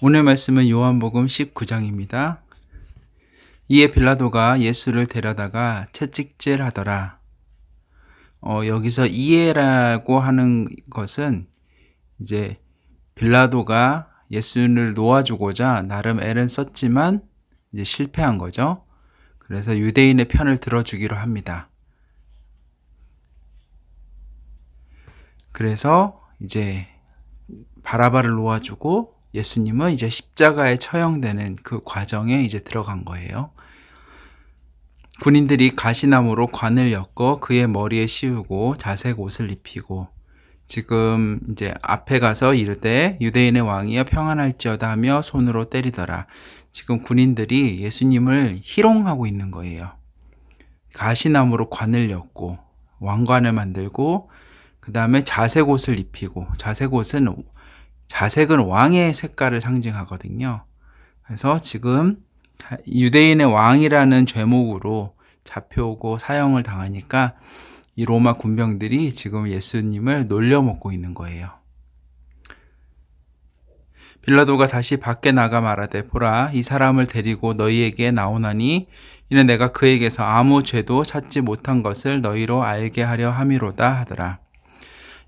오늘 말씀은 요한복음 19장입니다. 이에 빌라도가 예수를 데려다가 채찍질 하더라. 여기서 이에라고 하는 것은 이제 빌라도가 예수를 놓아주고자 나름 애를 썼지만 이제 실패한 거죠. 그래서 유대인의 편을 들어주기로 합니다. 그래서 이제 바라바를 놓아주고 예수님은 이제 십자가에 처형되는 그 과정에 이제 들어간 거예요. 군인들이 가시나무로 관을 엮어 그의 머리에 씌우고 자색 옷을 입히고, 지금 이제 앞에 가서 이르되 유대인의 왕이여 평안할지어다 하며 손으로 때리더라. 지금 군인들이 예수님을 희롱하고 있는 거예요. 가시나무로 관을 엮고 왕관을 만들고 그 다음에 자색 옷을 입히고, 자색은 왕의 색깔을 상징하거든요. 그래서 지금 유대인의 왕이라는 죄목으로 잡혀오고 사형을 당하니까 이 로마 군병들이 지금 예수님을 놀려먹고 있는 거예요. 빌라도가 다시 밖에 나가 말하되 보라, 이 사람을 데리고 너희에게 나오나니 이는 내가 그에게서 아무 죄도 찾지 못한 것을 너희로 알게 하려 함이로다 하더라.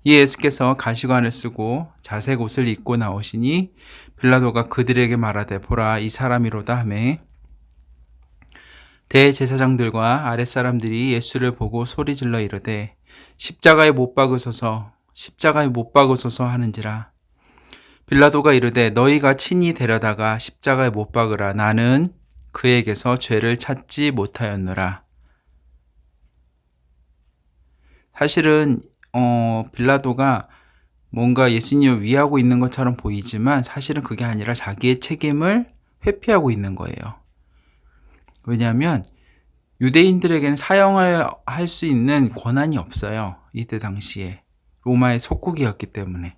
이에 예수께서 가시관을 쓰고 자색 옷을 입고 나오시니 빌라도가 그들에게 말하되 보라, 이 사람이로다 하매 대제사장들과 아랫사람들이 예수를 보고 소리질러 이르되 십자가에 못 박으소서, 십자가에 못 박으소서 하는지라. 빌라도가 이르되 너희가 친히 데려다가 십자가에 못 박으라. 나는 그에게서 죄를 찾지 못하였노라. 사실은 빌라도가 뭔가 예수님을 위하고 있는 것처럼 보이지만 사실은 그게 아니라 자기의 책임을 회피하고 있는 거예요. 왜냐하면 유대인들에게는 사형을 할 수 있는 권한이 없어요. 이때 당시에 로마의 속국이었기 때문에.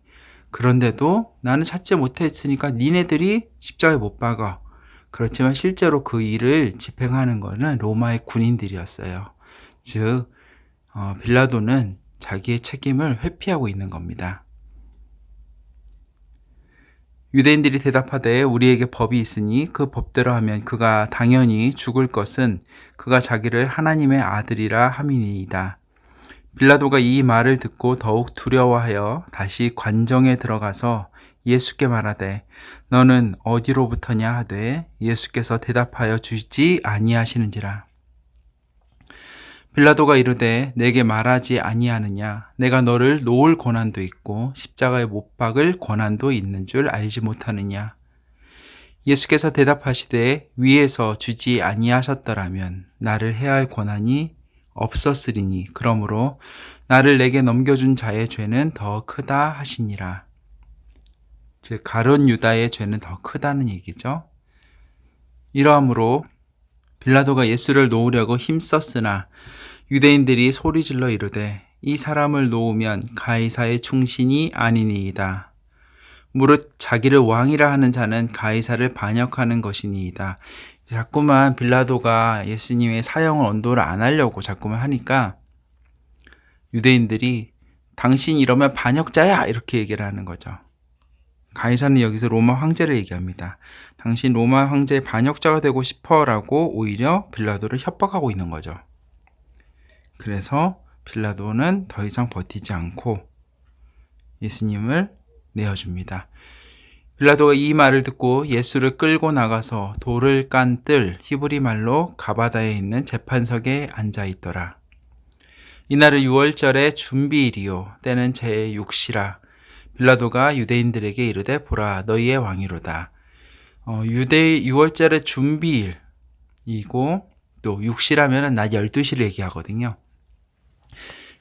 그런데도 나는 찾지 못했으니까 니네들이 십자가에 못 박아. 그렇지만 실제로 그 일을 집행하는 것은 로마의 군인들이었어요. 즉 빌라도는 자기의 책임을 회피하고 있는 겁니다. 유대인들이 대답하되 우리에게 법이 있으니 그 법대로 하면 그가 당연히 죽을 것은 그가 자기를 하나님의 아들이라 함이니이다. 빌라도가 이 말을 듣고 더욱 두려워하여 다시 관정에 들어가서 예수께 말하되 너는 어디로부터냐 하되 예수께서 대답하여 주지 아니하시는지라. 빌라도가 이르되 내게 말하지 아니하느냐, 내가 너를 놓을 권한도 있고 십자가에 못 박을 권한도 있는 줄 알지 못하느냐. 예수께서 대답하시되 위에서 주지 아니하셨더라면 나를 해할 권한이 없었으리니 그러므로 나를 내게 넘겨준 자의 죄는 더 크다 하시니라. 즉 가룟 유다의 죄는 더 크다는 얘기죠. 이러함으로 빌라도가 예수를 놓으려고 힘썼으나 유대인들이 소리질러 이르되 이 사람을 놓으면 가이사의 충신이 아니니이다. 무릇 자기를 왕이라 하는 자는 가이사를 반역하는 것이니이다. 자꾸만 빌라도가 예수님의 사형을 언도를 안 하려고 자꾸만 하니까 유대인들이 당신 이러면 반역자야 이렇게 얘기를 하는 거죠. 가이사는 여기서 로마 황제를 얘기합니다. 당신 로마 황제의 반역자가 되고 싶어라고 오히려 빌라도를 협박하고 있는 거죠. 그래서 빌라도는 더 이상 버티지 않고 예수님을 내어줍니다. 빌라도가 이 말을 듣고 예수를 끌고 나가서 돌을 깐 뜰, 히브리 말로 가바다에 있는 재판석에 앉아 있더라. 이날은 6월절의 준비일이요 때는 제6시라. 빌라도가 유대인들에게 이르되 보라, 너희의 왕이로다. 6월절의 준비일이고 또 6시라면 낮 12시를 얘기하거든요.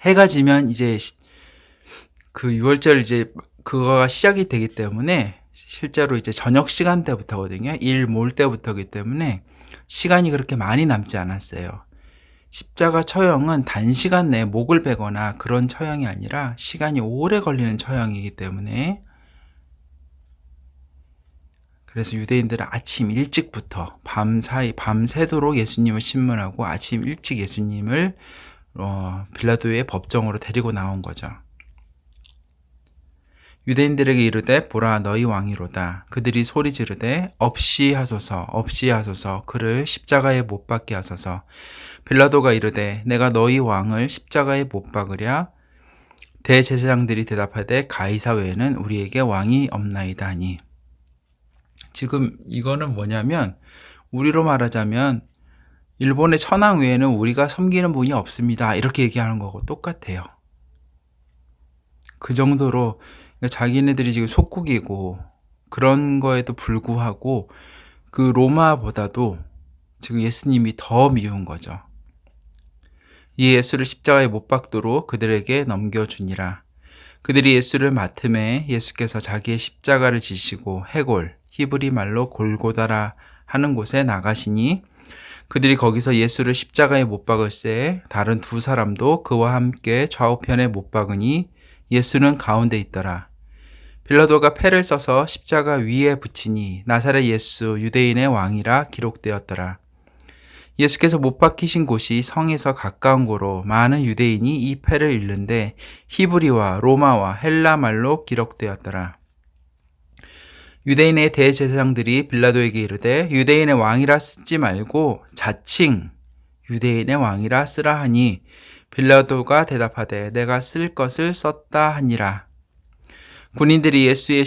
해가 지면 이제 그 6월절 이제 그거가 시작이 되기 때문에 실제로 이제 저녁 시간대부터거든요. 일 모을 때부터기 때문에 시간이 그렇게 많이 남지 않았어요. 십자가 처형은 단시간 내에 목을 베거나 그런 처형이 아니라 시간이 오래 걸리는 처형이기 때문에, 그래서 유대인들은 아침 일찍부터 밤새도록 예수님을 신문하고 아침 일찍 예수님을 빌라도의 법정으로 데리고 나온 거죠. 유대인들에게 이르되 보라 너희 왕이로다. 그들이 소리 지르되 없이 하소서 없이 하소서 그를 십자가에 못 박게 하소서. 빌라도가 이르되 내가 너희 왕을 십자가에 못 박으랴. 대제사장들이 대답하되 가이사 외에는 우리에게 왕이 없나이다 하니. 지금 이거는 뭐냐면 우리로 말하자면 일본의 천황 외에는 우리가 섬기는 분이 없습니다. 이렇게 얘기하는 거고 똑같아요. 그 정도로 자기네들이 지금 속국이고 그런 거에도 불구하고 그 로마보다도 지금 예수님이 더 미운 거죠. 이 예수를 십자가에 못 박도록 그들에게 넘겨주니라. 그들이 예수를 맡음에 예수께서 자기의 십자가를 지시고 해골, 히브리 말로 골고다라 하는 곳에 나가시니 그들이 거기서 예수를 십자가에 못 박을새 다른 두 사람도 그와 함께 좌우편에 못 박으니 예수는 가운데 있더라. 빌라도가 패를 써서 십자가 위에 붙이니 나사렛 예수 유대인의 왕이라 기록되었더라. 예수께서 못 박히신 곳이 성에서 가까운 고로 많은 유대인이 이 패를 읽는데 히브리와 로마와 헬라 말로 기록되었더라. 유대인의 대제사장들이 빌라도에게 이르되 유대인의 왕이라 쓰지 말고 자칭 유대인의 왕이라 쓰라 하니 빌라도가 대답하되 내가 쓸 것을 썼다 하니라. 군인들이 예수를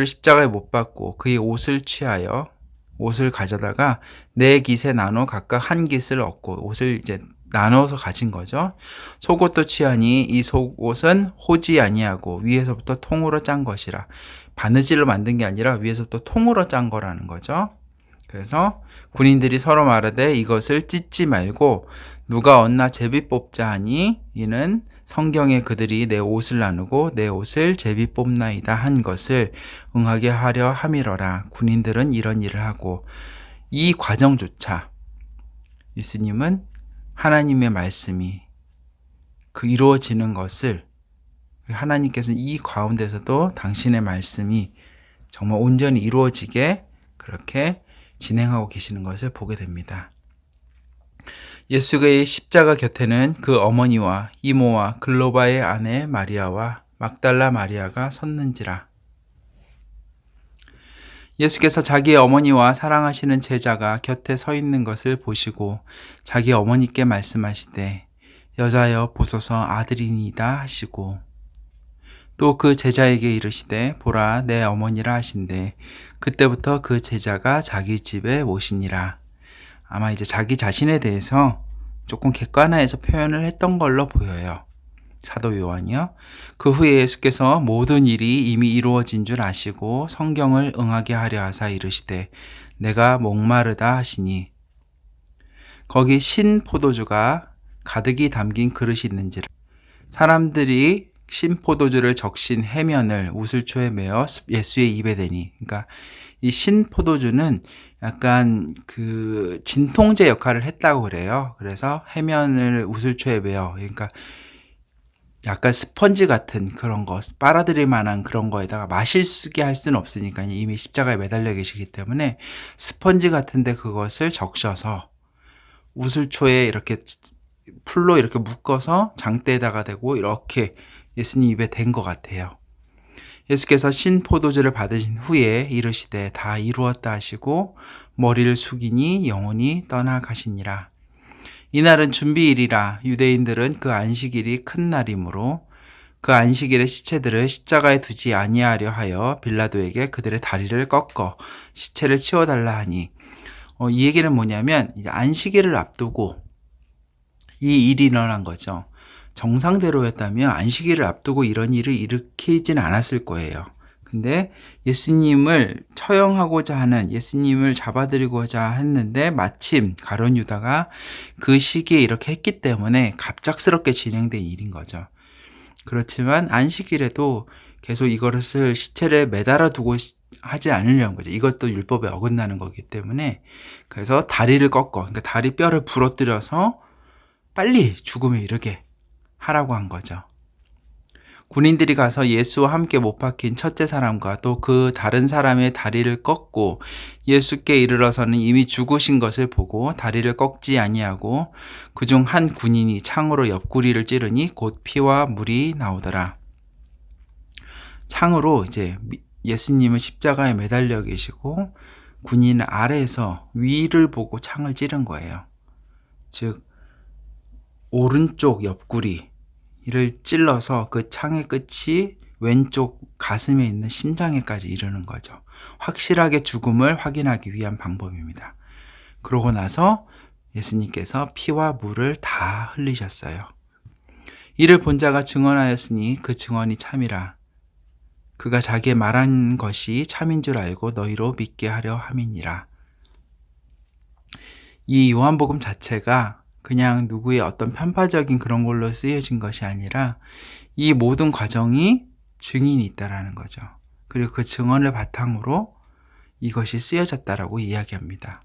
십자가에 못 박고 그의 옷을 취하여 옷을 가져다가 네 깃에 나눠 각각 한 깃을 얻고 옷을 이제 나눠서 가진 거죠. 속옷도 취하니 이 속옷은 호지 아니하고 위에서부터 통으로 짠 것이라. 바느질로 만든 게 아니라 위에서부터 통으로 짠 거라는 거죠. 그래서 군인들이 서로 말하되 이것을 찢지 말고 누가 얻나 제비 뽑자 하니 이는 성경에 그들이 내 옷을 나누고 내 옷을 제비 뽑나이다 한 것을 응하게 하려 함이러라. 군인들은 이런 일을 하고 이 과정조차 예수님은 하나님의 말씀이 그 이루어지는 것을 하나님께서는 이 가운데서도 당신의 말씀이 정말 온전히 이루어지게 그렇게 진행하고 계시는 것을 보게 됩니다. 예수의 십자가 곁에는 그 어머니와 이모와 글로바의 아내 마리아와 막달라 마리아가 섰는지라. 예수께서 자기의 어머니와 사랑하시는 제자가 곁에 서 있는 것을 보시고 자기 어머니께 말씀하시되 여자여 보소서 아들이니이다 하시고 또 그 제자에게 이르시되 보라 내 어머니라 하신대 그때부터 그 제자가 자기 집에 모시니라. 아마 이제 자기 자신에 대해서 조금 객관화해서 표현을 했던 걸로 보여요. 사도 요한이요. 그 후에 예수께서 모든 일이 이미 이루어진 줄 아시고 성경을 응하게 하려 하사 이르시되 내가 목마르다 하시니 거기 신 포도주가 가득이 담긴 그릇이 있는지라. 사람들이 신 포도주를 적신 해면을 우슬초에 메어 예수의 입에 대니. 그러니까 이 신 포도주는 약간 그 진통제 역할을 했다고 그래요. 그래서 해면을 우슬초에 메어, 그러니까 약간 스펀지 같은 그런 거, 빨아들일 만한 그런 거에다가 마실 수게 할 수는 없으니까 이미 십자가에 매달려 계시기 때문에 스펀지 같은데 그것을 적셔서 우슬초에 이렇게 풀로 이렇게 묶어서 장대에다가 대고 이렇게 예수님 입에 댄 것 같아요. 예수께서 신 포도주를 받으신 후에 이르시되 다 이루었다 하시고 머리를 숙이니 영혼이 떠나가시니라. 이날은 준비일이라 유대인들은 그 안식일이 큰 날이므로 그 안식일의 시체들을 십자가에 두지 아니하려 하여 빌라도에게 그들의 다리를 꺾어 시체를 치워달라 하니 이 얘기는 뭐냐면 이제 안식일을 앞두고 이 일이 일어난 거죠. 정상대로였다면 안식일을 앞두고 이런 일을 일으키진 않았을 거예요. 근데 예수님을 처형하고자 하는, 예수님을 잡아들이고자 했는데 마침 가룟 유다가 그 시기에 이렇게 했기 때문에 갑작스럽게 진행된 일인 거죠. 그렇지만 안식일에도 계속 이것을 시체를 매달아 두고 하지 않으려는 거죠. 이것도 율법에 어긋나는 거기 때문에. 그래서 다리를 꺾어, 그러니까 다리 뼈를 부러뜨려서 빨리 죽음에 이르게 하라고 한 거죠. 군인들이 가서 예수와 함께 못 박힌 첫째 사람과 또 그 다른 사람의 다리를 꺾고 예수께 이르러서는 이미 죽으신 것을 보고 다리를 꺾지 아니하고 그중 한 군인이 창으로 옆구리를 찌르니 곧 피와 물이 나오더라. 창으로 이제 예수님은 십자가에 매달려 계시고 군인 아래에서 위를 보고 창을 찌른 거예요. 즉 오른쪽 옆구리를 찔러서 그 창의 끝이 왼쪽 가슴에 있는 심장에까지 이르는 거죠. 확실하게 죽음을 확인하기 위한 방법입니다. 그러고 나서 예수님께서 피와 물을 다 흘리셨어요. 이를 본 자가 증언하였으니 그 증언이 참이라. 그가 자기의 말한 것이 참인 줄 알고 너희로 믿게 하려 함이니라. 이 요한복음 자체가 그냥 누구의 어떤 편파적인 그런 걸로 쓰여진 것이 아니라 이 모든 과정이 증인이 있다라는 거죠. 그리고 그 증언을 바탕으로 이것이 쓰여졌다라고 이야기합니다.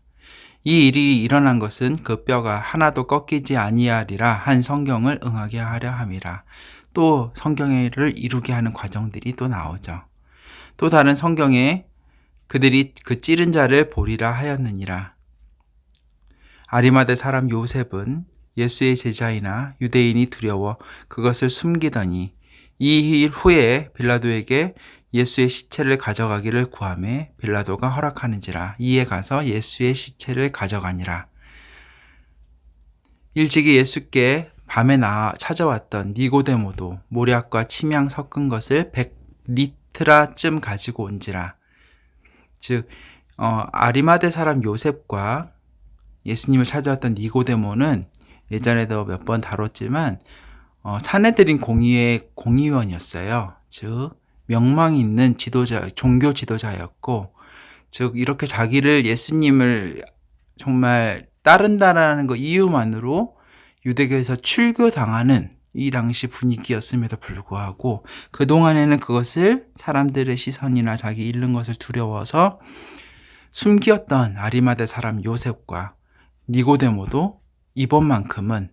이 일이 일어난 것은 그 뼈가 하나도 꺾이지 아니하리라 한 성경을 응하게 하려 함이라. 또 성경을 이루게 하는 과정들이 또 나오죠. 또 다른 성경에 그들이 그 찌른 자를 보리라 하였느니라. 아리마대 사람 요셉은 예수의 제자이나 유대인이 두려워 그것을 숨기더니 이 일 후에 빌라도에게 예수의 시체를 가져가기를 구하매 빌라도가 허락하는지라. 이에 가서 예수의 시체를 가져가니라. 일찍이 예수께 밤에 찾아왔던 니고데모도 모략과 침향 섞은 것을 100리트라쯤 가지고 온지라. 즉 아리마대 사람 요셉과 예수님을 찾아왔던 니고데모는 예전에도 몇 번 다뤘지만 사내들인 공의의 공의원이었어요. 즉 명망이 있는 지도자, 종교 지도자였고, 즉 이렇게 자기를 예수님을 정말 따른다라는 그 이유만으로 유대교에서 출교당하는 이 당시 분위기였음에도 불구하고 그동안에는 그것을 사람들의 시선이나 자기 잃는 것을 두려워서 숨겼던 아리마대 사람 요셉과 니고데모도 이번만큼은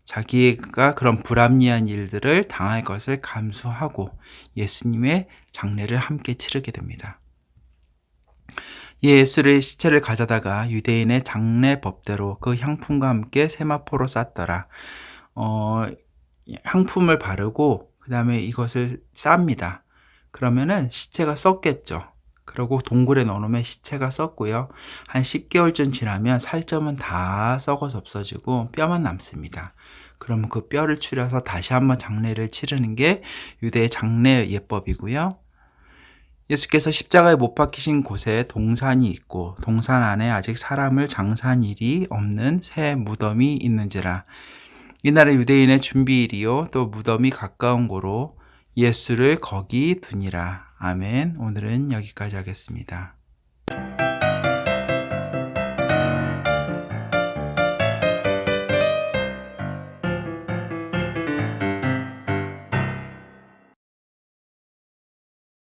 자기가 그런 불합리한 일들을 당할 것을 감수하고 예수님의 장례를 함께 치르게 됩니다. 예수의 시체를 가져다가 유대인의 장례 법대로 그 향품과 함께 세마포로 쌌더라. 향품을 바르고 그 다음에 이것을 쌉니다. 그러면은 시체가 썩겠죠. 그리고 동굴에 넣어놓으면 시체가 썩고요. 한 10개월쯤 지나면 살점은 다 썩어서 없어지고 뼈만 남습니다. 그러면 그 뼈를 추려서 다시 한번 장례를 치르는 게 유대의 장례 예법이고요. 예수께서 십자가에 못 박히신 곳에 동산이 있고 동산 안에 아직 사람을 장사한 일이 없는 새 무덤이 있는지라. 이날은 유대인의 준비일이요 또 무덤이 가까운 고로 예수를 거기 두니라. 아멘. 오늘은 여기까지 하겠습니다.